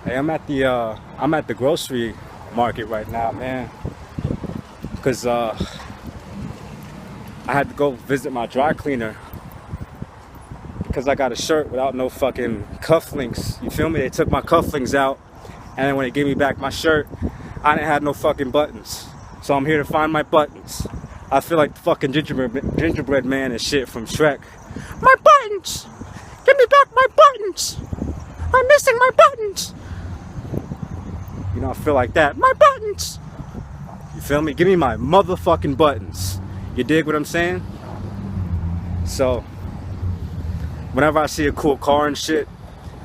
Hey, I'm at the grocery market right now, man, because I had to go visit my dry cleaner because I got a shirt without no fucking cufflinks. You feel me? They took my cufflinks out, and then when they gave me back my shirt, I didn't have no fucking buttons. So I'm here to find my buttons. I feel like the fucking gingerbread man and shit from Shrek. My buttons! Give me back my buttons! I'm missing my buttons! You know, I feel like that. My buttons! You feel me? Give me my motherfucking buttons. You dig what I'm saying? So, whenever I see a cool car and shit,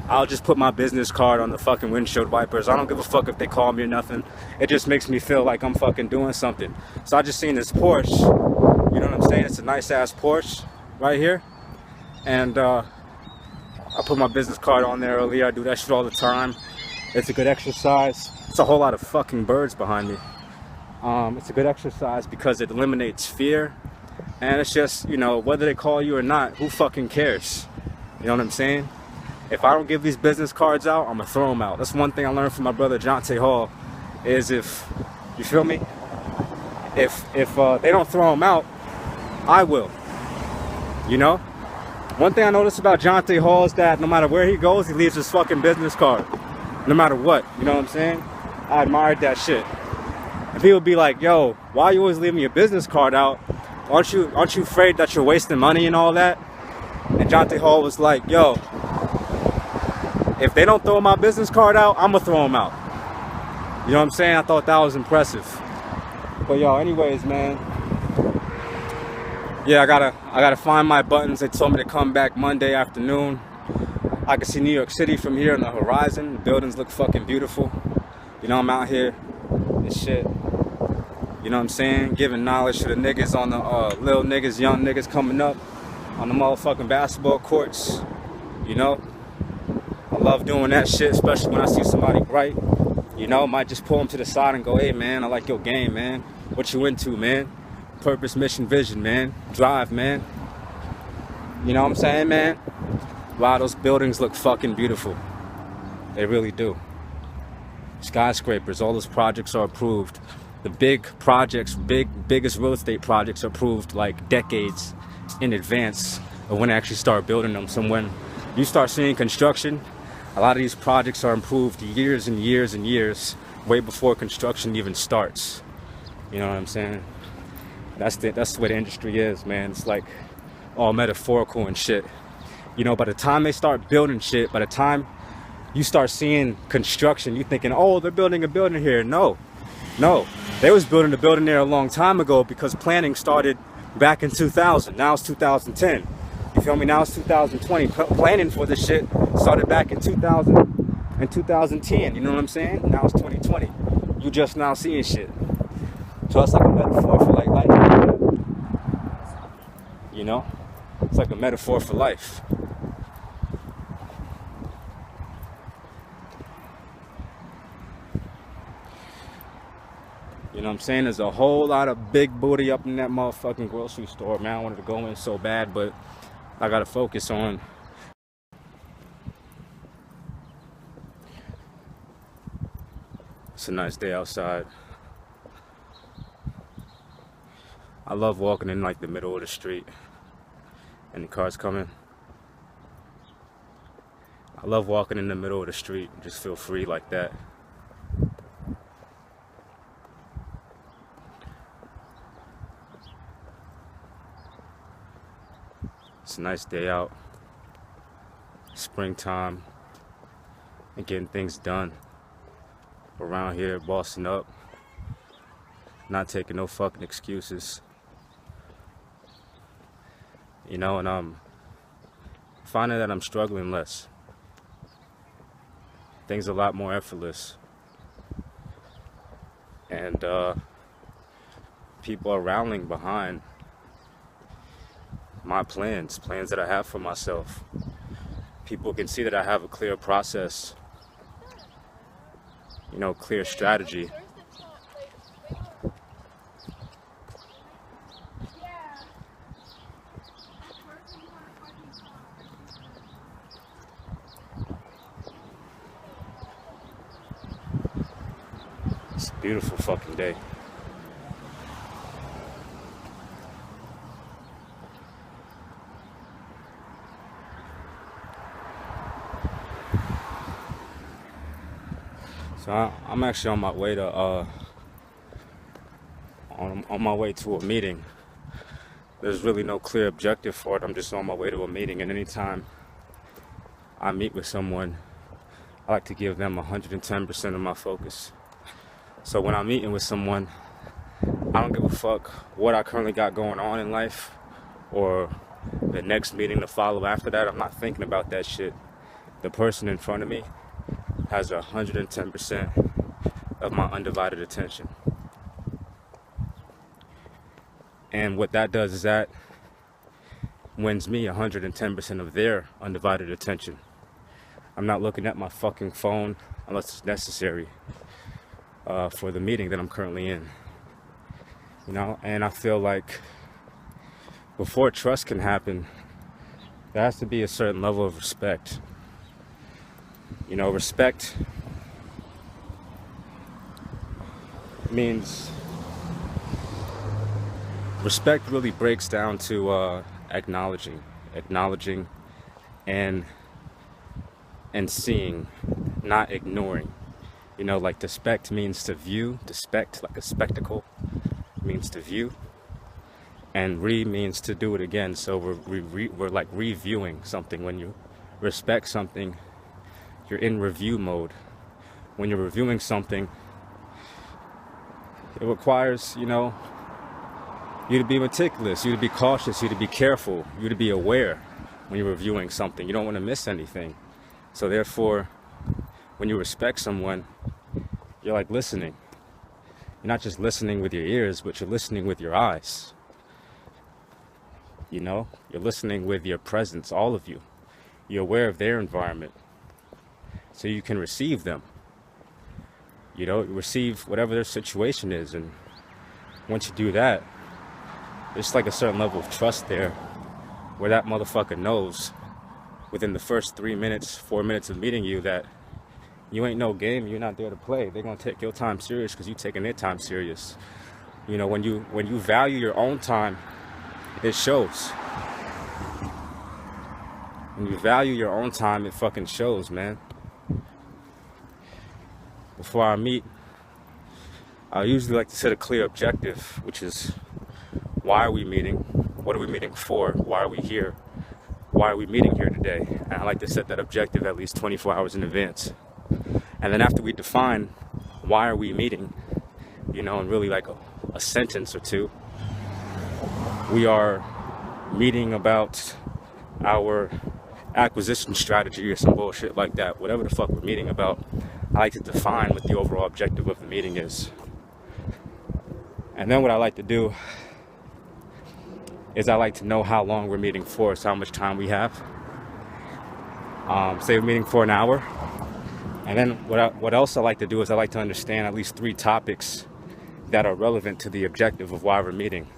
I'll just put my business card on the fucking windshield wipers. I don't give a fuck if they call me or nothing. It just makes me feel like I'm fucking doing something. So I just seen this Porsche. You know what I'm saying? It's a nice ass Porsche right here. And I put my business card on there earlier. I do that shit all the time. It's a good exercise. It's a whole lot of fucking birds behind me. It's a good exercise because it eliminates fear. And it's just, you know, whether they call you or not, who fucking cares? You know what I'm saying? If I don't give these business cards out, I'm gonna throw them out. That's one thing I learned from my brother Jonte Hall, is if, you feel me? If they don't throw them out, I will. You know? One thing I noticed about Jonte Hall is that no matter where he goes, he leaves his fucking business card. No matter what, you know what I'm saying? I admired that shit. And people be like, yo, why are you always leaving your business card out? Aren't you afraid that you're wasting money and all that? And Jonte Hall was like, yo, if they don't throw my business card out, I'm gonna throw them out. You know what I'm saying? I thought that was impressive. But yo, anyways, man. Yeah, I gotta find my buttons. They told me to come back Monday afternoon. I can see New York City from here on the horizon. The buildings look fucking beautiful. You know, I'm out here and shit. You know what I'm saying? Giving knowledge to the niggas on the little niggas, young niggas coming up on the motherfucking basketball courts. You know? I love doing that shit, especially when I see somebody bright. You know, might just pull them to the side and go, hey man, I like your game, man. What you into, man? Purpose, mission, vision, man. Drive, man. You know what I'm saying, man? Wow, those buildings look fucking beautiful. They really do. Skyscrapers, all those projects are approved. The big projects, biggest real estate projects are approved like decades in advance of when they actually start building them. So when you start seeing construction, a lot of these projects are improved years and years and years, way before construction even starts. You know what I'm saying? That's the way the industry is, man. It's like all metaphorical and shit. You know, by the time they start building shit, by the time you start seeing construction, you thinking, oh, they're building a building here. No, they was building a building there a long time ago because planning started back in 2000. Now it's 2010. You feel me? Now it's 2020. Planning for this shit started back in 2000 and 2010. You know what I'm saying? Now it's 2020. You just now seeing shit. So it's like a metaphor for like life. You know? It's like a metaphor for life. You know what I'm saying? There's a whole lot of big booty up in that motherfucking grocery store, man. I wanted to go in so bad, but I gotta focus on. It's a nice day outside. I love walking in like the middle of the street and the cars coming. I love walking in the middle of the street and just feel free like that. It's a nice day out, springtime, and getting things done around here, bossing up, not taking no fucking excuses, you know, and I'm finding that I'm struggling less. Things are a lot more effortless, and people are rallying behind my plans that I have for myself. People can see that I have a clear process, you know, clear strategy. Beautiful fucking day. So I'm actually on my way to on my way to a meeting. There's really no clear objective for it. I'm just on my way to a meeting, and anytime I meet with someone, I like to give them 110% of my focus. So when I'm meeting with someone, I don't give a fuck what I currently got going on in life or the next meeting to follow after that. I'm not thinking about that shit. The person in front of me has 110% of my undivided attention. And what that does is that wins me 110% of their undivided attention. I'm not looking at my fucking phone unless it's necessary for the meeting that I'm currently in. You know, and I feel like before trust can happen, there has to be a certain level of respect. You know, respect means, respect really breaks down to acknowledging and seeing, not ignoring. You know, like despect means to view, despect like a spectacle means to view, and means to do it again. So we're like reviewing something. When you respect something, you're in review mode. When you're reviewing something, it requires, you know, you to be meticulous, you to be cautious, you to be careful, you to be aware when you're reviewing something. You don't want to miss anything. So therefore, when you respect someone, you're like listening. You're not just listening with your ears, but you're listening with your eyes. You know, you're listening with your presence, all of you. You're aware of their environment, so you can receive them. You know, receive whatever their situation is. And once you do that, there's like a certain level of trust there where that motherfucker knows within the first 3 minutes, 4 minutes of meeting you that you ain't no game, you're not there to play. They're gonna take your time serious because you're taking their time serious. You know, when you value your own time, it shows. When you value your own time, it fucking shows, man. Before I meet, I usually like to set a clear objective, which is, why are we meeting? What are we meeting for? Why are we here? Why are we meeting here today? And I like to set that objective at least 24 hours in advance. And then after we define why are we meeting, you know, in really like a sentence or two, we are meeting about our acquisition strategy or some bullshit like that. Whatever the fuck we're meeting about, I like to define what the overall objective of the meeting is. And then what I like to do is I like to know how long we're meeting for, so how much time we have. Say we're meeting for an hour. And then what else I like to do is I like to understand at least 3 topics that are relevant to the objective of why we're meeting.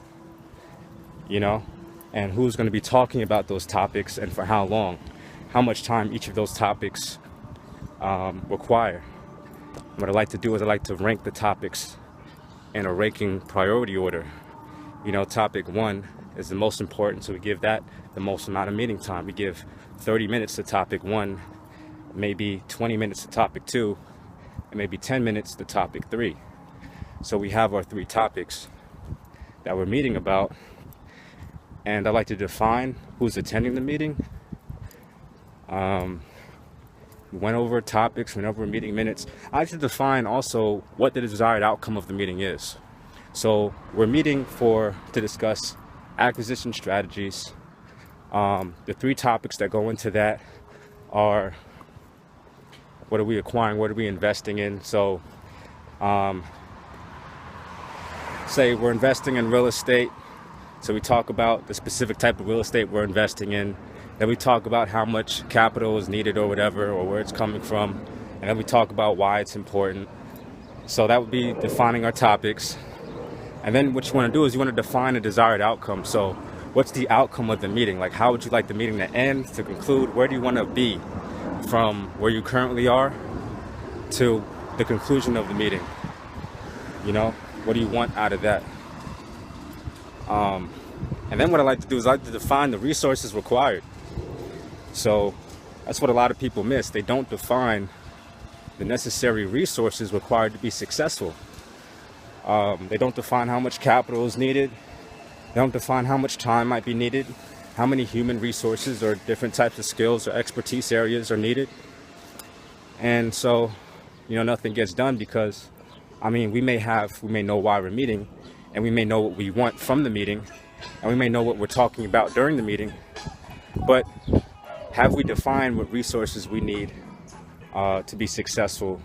You know? And who's going to be talking about those topics and for how long. How much time each of those topics require. What I like to do is I like to rank the topics in a ranking priority order. You know, topic 1 is the most important, so we give that the most amount of meeting time. We give 30 minutes to topic 1, maybe 20 minutes to topic 2, and maybe 10 minutes to topic 3. So we have our 3 topics that we're meeting about, and I like to define who's attending the meeting. We went over topics, went over meeting minutes. I like to define also what the desired outcome of the meeting is. So we're meeting to discuss acquisition strategies. The 3 topics that go into that are, what are we acquiring, what are we investing in? So say we're investing in real estate, so we talk about the specific type of real estate we're investing in. Then we talk about how much capital is needed or whatever, or where it's coming from, and then we talk about why it's important. So that would be defining our topics. And then what you want to do is you want to define a desired outcome. So what's the outcome of the meeting? Like, how would you like the meeting to end, to conclude? Where do you want to be from where you currently are to the conclusion of the meeting? You know, what do you want out of that? And then what I like to do is I like to define the resources required. So that's what a lot of people miss. They don't define the necessary resources required to be successful. They don't define how much capital is needed. They don't define how much time might be needed, how many human resources or different types of skills or expertise areas are needed. And so, you know, nothing gets done because, I mean, we may know why we're meeting, and we may know what we want from the meeting, and we may know what we're talking about during the meeting, but have we defined what resources we need to be successful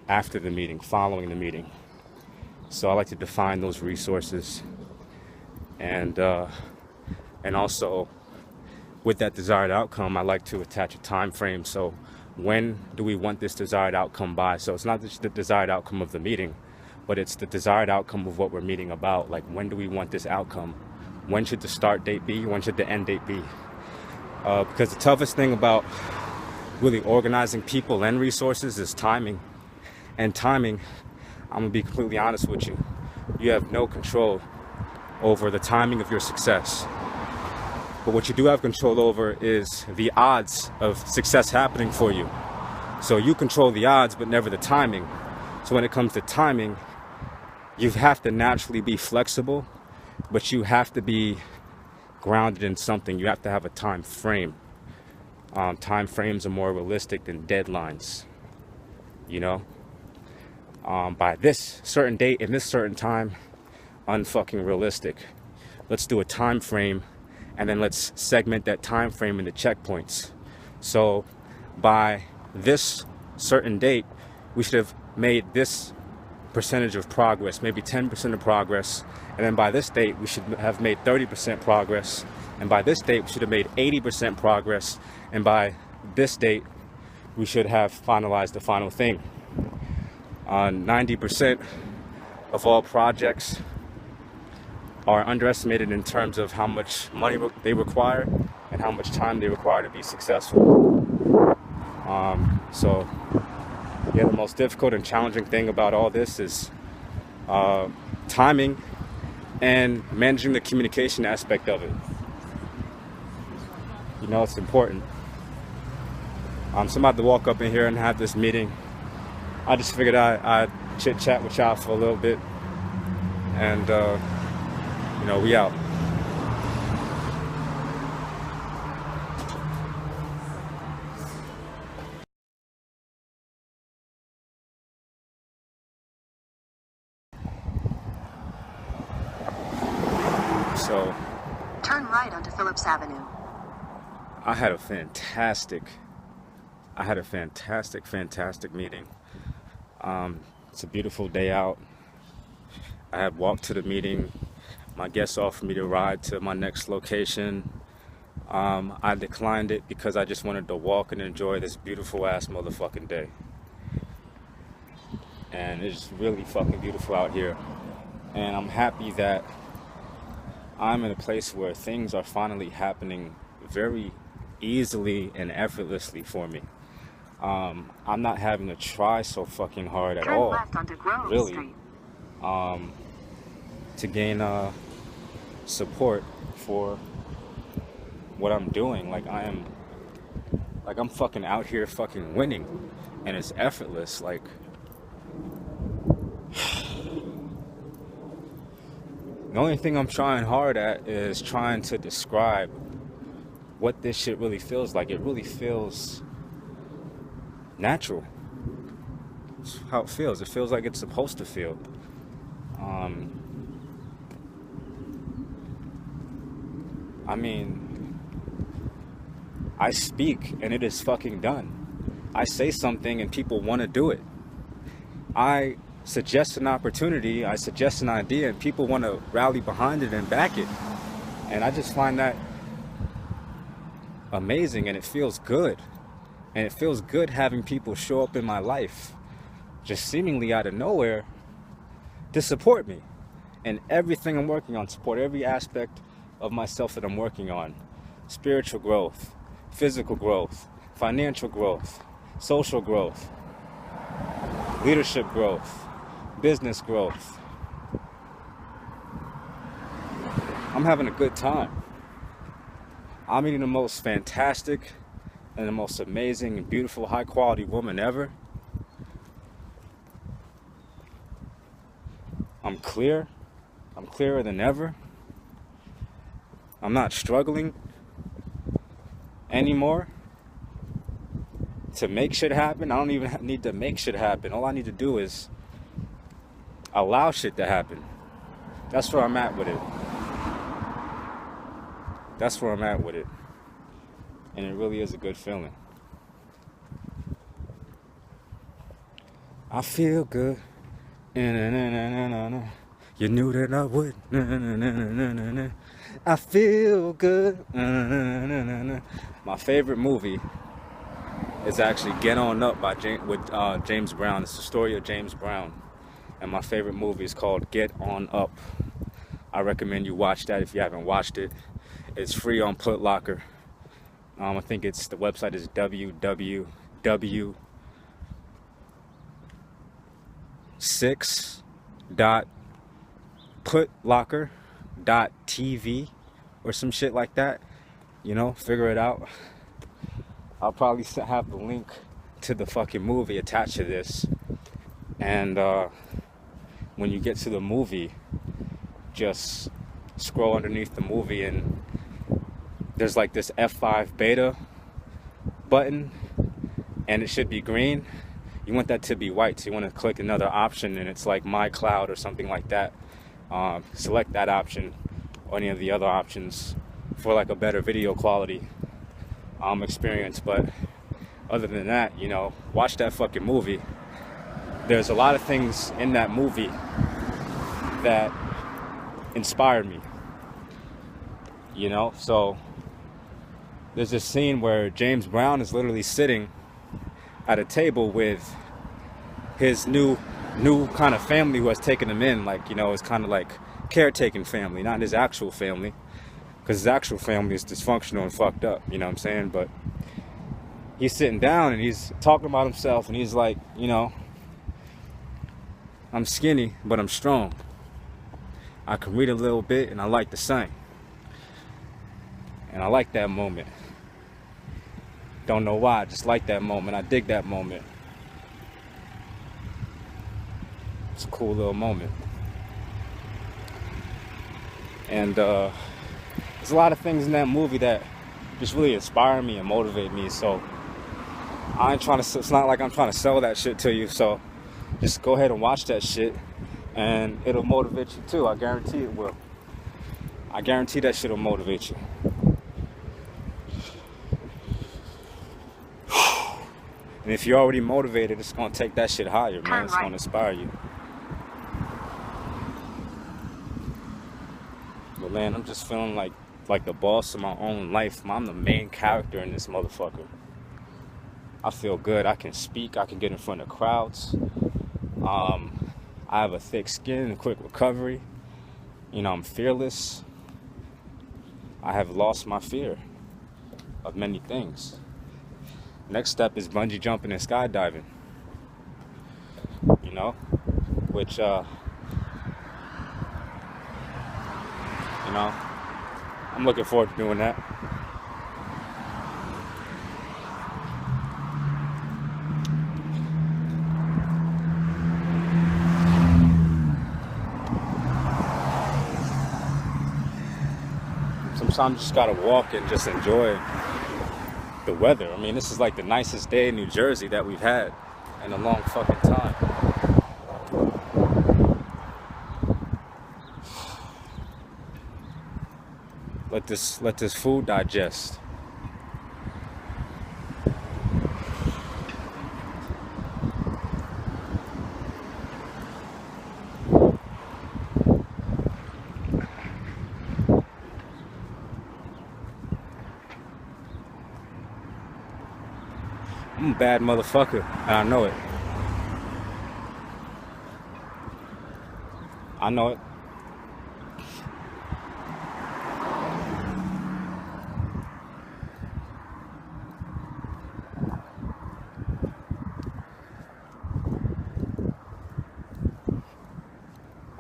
after the meeting, following the meeting? So I like to define those resources, and also with that desired outcome, I like to attach a time frame. So when do we want this desired outcome by? So it's not just the desired outcome of the meeting, but it's the desired outcome of what we're meeting about. Like, when do we want this outcome? When should the start date be? When should the end date be? Because the toughest thing about really organizing people and resources is timing. And timing, I'm gonna be completely honest with you, you have no control over the timing of your success. But what you do have control over is the odds of success happening for you. So you control the odds, but never the timing. So when it comes to timing, you have to naturally be flexible, but you have to be grounded in something. You have to have a time frame. Time frames are more realistic than deadlines, you know? By this certain date in this certain time, unfucking realistic. Let's do a time frame, and then let's segment that time frame into checkpoints. So by this certain date, we should have made this percentage of progress, maybe 10% of progress, and then by this date we should have made 30% progress, and by this date we should have made 80% progress, and by this date we should have finalized the final thing. 90% of all projects are underestimated in terms of how much money they require and how much time they require to be successful. So yeah, the most difficult and challenging thing about all this is timing and managing the communication aspect of it. You know, it's important. So I'm about to walk up in here and have this meeting. I just figured I'd chit chat with y'all for a little bit, and you know, we out. So turn right onto Phillips Avenue. I had a fantastic meeting. It's a beautiful day out. I had walked to the meeting. My guests offered me to ride to my next location. I declined it because I just wanted to walk and enjoy this beautiful ass motherfucking day. And it's really fucking beautiful out here. And I'm happy that I'm in a place where things are finally happening very easily and effortlessly for me. I'm not having to try so fucking hard at all, really, to gain support for what I'm doing. Like I'm fucking out here fucking winning, and it's effortless. Like the only thing I'm trying hard at is trying to describe what this shit really feels like. It really feels natural. It's how it feels. It feels like it's supposed to feel. I mean, I speak and it is fucking done. I say something and people want to do it. I suggest an opportunity, I suggest an idea, and people want to rally behind it and back it. And I just find that amazing, and it feels good. And it feels good having people show up in my life just seemingly out of nowhere to support me and everything I'm working on, support every aspect of myself that I'm working on. Spiritual growth, physical growth, financial growth, social growth. leadership growth, business growth. I'm having a good time. I'm meeting the most fantastic and the most amazing and beautiful, high quality woman ever. I'm clear. I'm clearer than ever. I'm not struggling anymore to make shit happen. I don't even need to make shit happen. All I need to do is allow shit to happen. That's where I'm at with it. That's where I'm at with it. And it really is a good feeling. I feel good. You knew that I would. I feel good. My favorite movie is actually Get On Up by James Brown. It's the story of James Brown. And my favorite movie is called Get On Up. I recommend you watch that if you haven't watched it. It's free on Put Locker. I think the website is www.6.putlocker.tv or some shit like that. You know, figure it out. I'll probably have the link to the fucking movie attached to this. And when you get to the movie, just scroll underneath the movie and there's like this F5 beta button and it should be green. You want that to be white, so you want to click another option and it's like My Cloud or something like that. Select that option or any of the other options for like a better video quality experience. But other than that, you know, watch that fucking movie. There's a lot of things in that movie that inspired me, you know. So there's this scene where James Brown is literally sitting at a table with his new kind of family who has taken him in, like, you know, it's kind of like caretaking family, not his actual family, because his actual family is dysfunctional and fucked up, you know what I'm saying? But he's sitting down and he's talking about himself and he's like, you know, I'm skinny, but I'm strong. I can read a little bit and I like to sing. And I like that moment. Don't know why, I just like that moment. I dig that moment. It's a cool little moment. And there's a lot of things in that movie that just really inspire me and motivate me. So I ain't trying to, it's not like I'm trying to sell that shit to you. So just go ahead and watch that shit and it'll motivate you too. I guarantee it will. I guarantee that shit will motivate you. And if you're already motivated, it's gonna take that shit higher, man. It's gonna inspire you. But man, I'm just feeling like the boss of my own life. I'm the main character in this motherfucker. I feel good. I can speak. I can get in front of crowds. I have a thick skin and quick recovery. You know, I'm fearless. I have lost my fear of many things. Next step is bungee jumping and skydiving. You know, which, you know, I'm looking forward to doing that. Sometimes you just gotta walk and just enjoy the weather. I mean, this is like the nicest day in New Jersey that we've had in a long fucking time. Let this food digest. I'm a bad motherfucker, and I know it. I know it.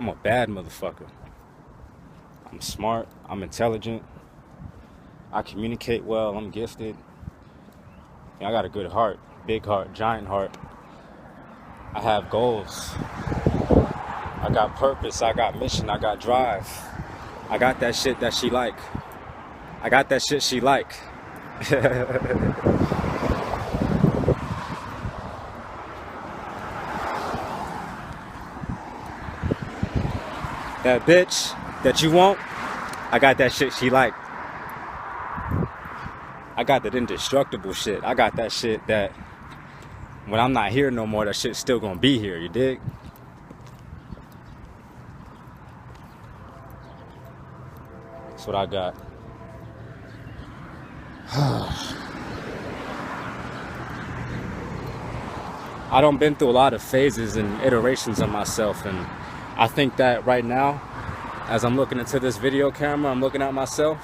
I'm a bad motherfucker. I'm smart. I'm intelligent. I communicate well. I'm gifted. I got a good heart. Big heart. Giant heart. I have goals. I got purpose. I got mission. I got drive. I got that shit that she like. I got that shit she like. That bitch that you want, I got that shit she like. I got that indestructible shit. I got that shit that when I'm not here no more, that shit's still gonna be here, you dig? That's what I got. I done been through a lot of phases and iterations of myself, and I think that right now, as I'm looking into this video camera, I'm looking at myself,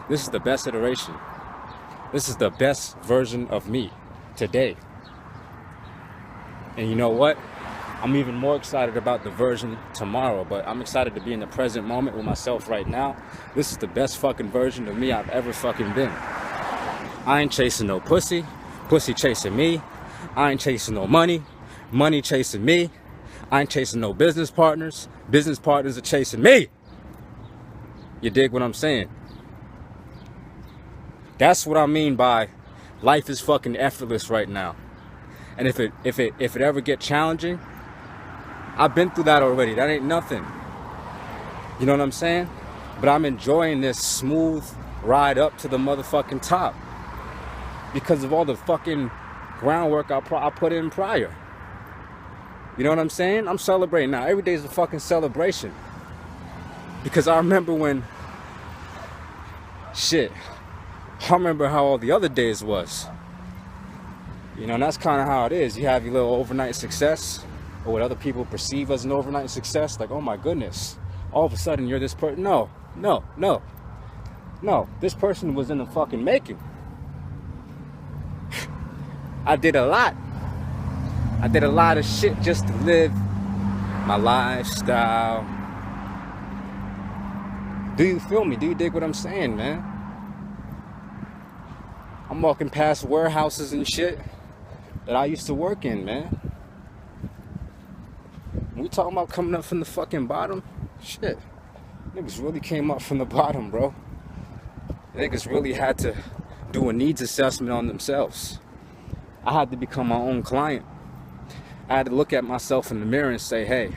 this is the best iteration. This is the best version of me today. And you know what? I'm even more excited about the version tomorrow, but I'm excited to be in the present moment with myself right now. This is the best fucking version of me I've ever fucking been. I ain't chasing no pussy. Pussy chasing me. I ain't chasing no money. Money chasing me. I ain't chasing no business partners. Business partners are chasing me. You dig what I'm saying? That's what I mean by life is fucking effortless right now. And if it ever get challenging, I've been through that already. That ain't nothing. You know what I'm saying? But I'm enjoying this smooth ride up to the motherfucking top because of all the fucking groundwork I put in prior. You know what I'm saying? I'm celebrating now. Every day is a fucking celebration. Because I remember when, shit, I remember how all the other days was. You know, and that's kind of how it is. You have your little overnight success, or what other people perceive as an overnight success. Like, oh my goodness, all of a sudden you're this person. No. This person was in the fucking making. I did a lot. I did a lot of shit just to live my lifestyle. Do you feel me? Do you dig what I'm saying, man? I'm walking past warehouses and shit that I used to work in, man. We talking about coming up from the fucking bottom? Shit. Niggas really came up from the bottom, bro. Niggas really had to do a needs assessment on themselves. I had to become my own client. I had to look at myself in the mirror and say, hey,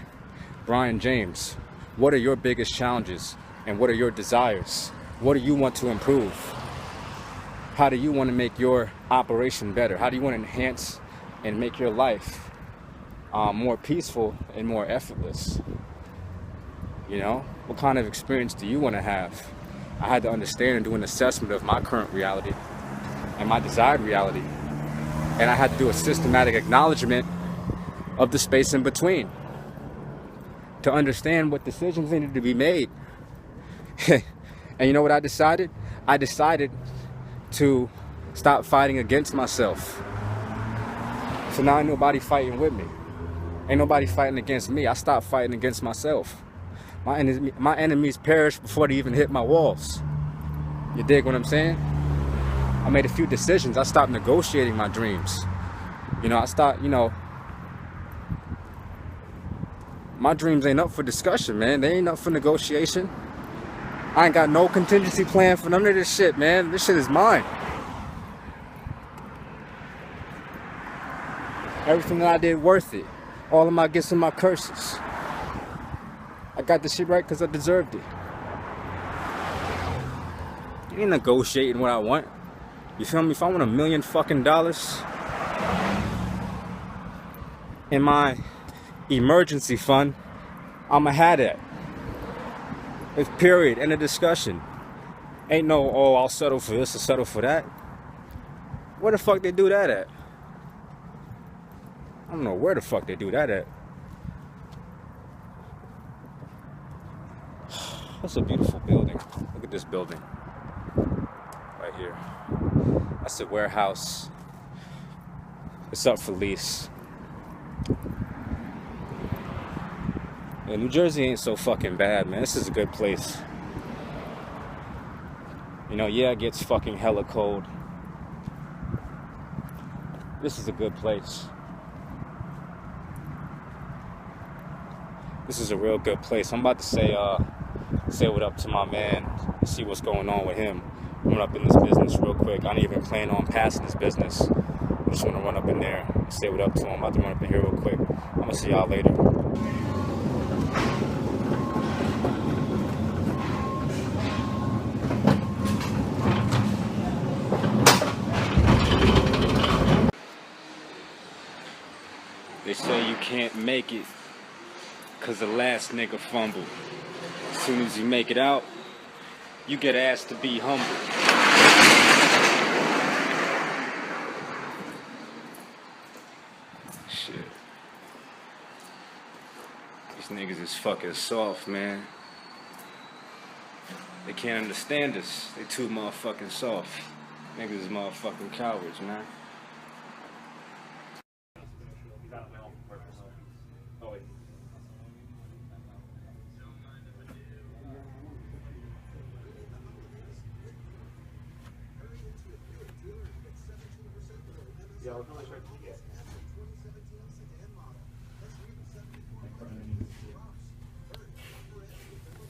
Brian James, what are your biggest challenges and what are your desires? What do you want to improve? How do you want to make your operation better? How do you want to enhance and make your life more peaceful and more effortless? You know, what kind of experience do you want to have? I had to understand and do an assessment of my current reality and my desired reality. And I had to do a systematic acknowledgement of the space in between to understand what decisions needed to be made. And you know what I decided? I decided to stop fighting against myself. So now ain't nobody fighting with me. Ain't nobody fighting against me. I stopped fighting against myself. My enemies perished before they even hit my walls. You dig what I'm saying? I made a few decisions. I stopped negotiating my dreams. You know, I stopped, you know, my dreams ain't up for discussion, man. They ain't up for negotiation. I ain't got no contingency plan for none of this shit, man. This shit is mine. Everything that I did worth it. All of my gifts and my curses. I got this shit right because I deserved it. You ain't negotiating what I want. You feel me? If I want $1 million fucking dollars in my emergency fund, I'ma have that. It's period. End of discussion. Ain't no, oh, I'll settle for this or settle for that. Where the fuck they do that at? I don't know where the fuck they do that at. That's a beautiful building. Look at this building. Right here. That's a warehouse. It's up for lease. Yeah, New Jersey ain't so fucking bad, man. This is a good place. You know, yeah, it gets fucking hella cold. This is a good place. This is a real good place. I'm about to say what up to my man and see what's going on with him. I'm run up in this business real quick. I didn't even plan on passing this business. I just want to run up in there and say what up to him. I'm about to run up in here real quick. I'm gonna see y'all later. They say you can't make it because the last nigga fumbled. As soon as you make it out, you get asked to be humble. Shit. These niggas is fucking soft, man. They can't understand us. They too motherfucking soft. Niggas is motherfucking cowards, man.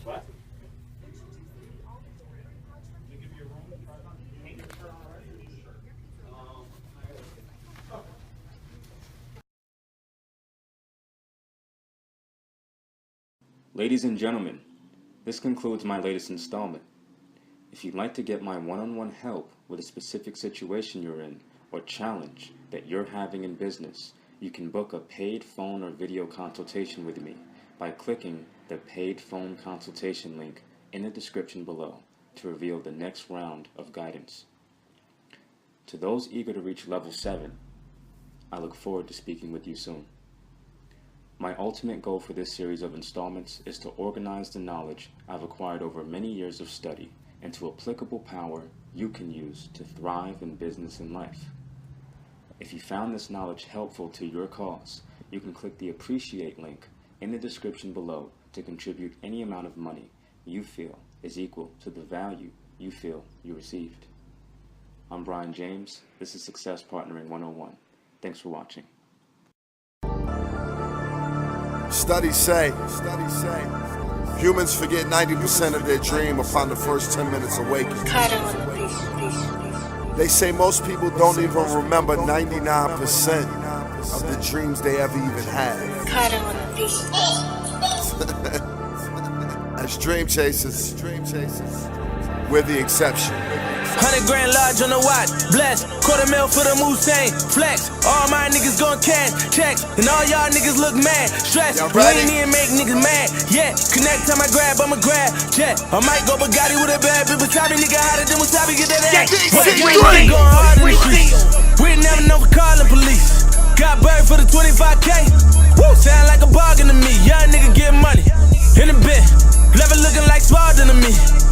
What? Ladies and gentlemen, this concludes my latest installment. If you'd like to get my one-on-one help with a specific situation you're in or challenge that you're having in business, you can book a paid phone or video consultation with me by clicking the paid phone consultation link in the description below to reveal the next round of guidance. To those eager to reach level 7, I look forward to speaking with you soon. My ultimate goal for this series of installments is to organize the knowledge I've acquired over many years of study into applicable power you can use to thrive in business and life. If you found this knowledge helpful to your cause, you can click the Appreciate link in the description below to contribute any amount of money you feel is equal to the value you feel you received. I'm Brian James. This is Success Partnering 101. Thanks for watching. Studies say humans forget 90% of their dream upon the first 10 minutes awakening. They say most people don't even remember 99% of the dreams they ever even had. As dream chasers, we're the exception. 100 grand large on the watch, blessed. $250,000 for the Mustang, flex. All my niggas gon' cash checks, and all y'all niggas look mad, stressed. We ain't even make niggas mad, yeah. Connect time I grab, I'ma grab, jet. I might go Bugatti with a bad bitch, Wasabi nigga hotter than Wasabi, get that ass. We ain't going hard in the streets. We ain't never know for calling police. Got bird for the 25K. Woo, sound like a bargain to me. Young nigga get money in the bed, level looking like smarter than me.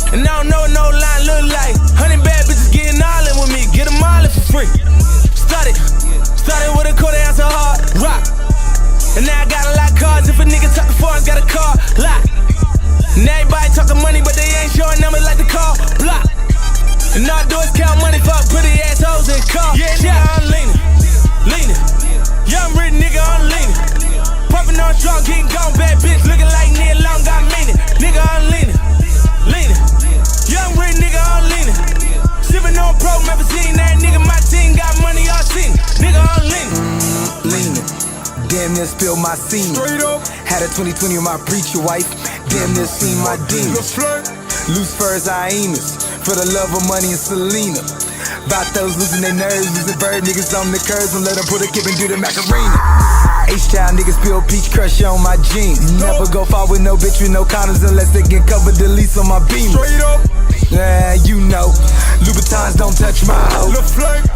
And I don't know what no line look like. 100 bad bitches getting all in with me. Get them all in for free. Started with a quarter ounce of hard rock. And now I got a lot of cars. If a nigga talk the foreign, got a car lock. And everybody talking money, but they ain't showing numbers like the car block. And all I do is count money for pretty assholes and car. Yeah, nigga, I'm leaning. Young rich nigga, I'm leaning. Puffin' on strong, getting gone, bad bitch. Looking like Neil Long, I mean it. Nigga, I'm leaning. Young rich nigga, I'm leaning. Sippin' on pro, never seen that nigga. My team got money, all seen. Nigga, I'm leaning. Damn near spilled my semen. Straight up. Had a 2020 with my preacher wife. Damn near seen my demons. Loose furs, hyenas. For the love of money and Selena. About those losing their nerves, losing bird niggas on the curves. And let them put a kip and do the Macarena. H-Town niggas spill peach crush on my jeans. Never go far with no bitch with no condoms unless they can cover the lease on my beam. Straight up. You know, Louboutins don't touch my hoe.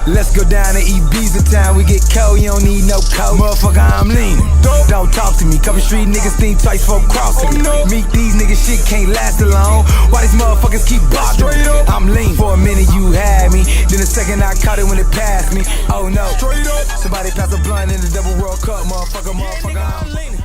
Let's go down to Ibiza town, we get cold, you don't need no coat. Motherfucker, I'm leaning. Don't talk to me, couple street niggas think twice for crossing me. Meet these niggas, shit can't last alone. Why these motherfuckers keep bothering me? I'm lean. For a minute you had me, then a second I caught it when it passed me. Oh no, somebody pass a blunt in the double World Cup, motherfucker, I'm leaning.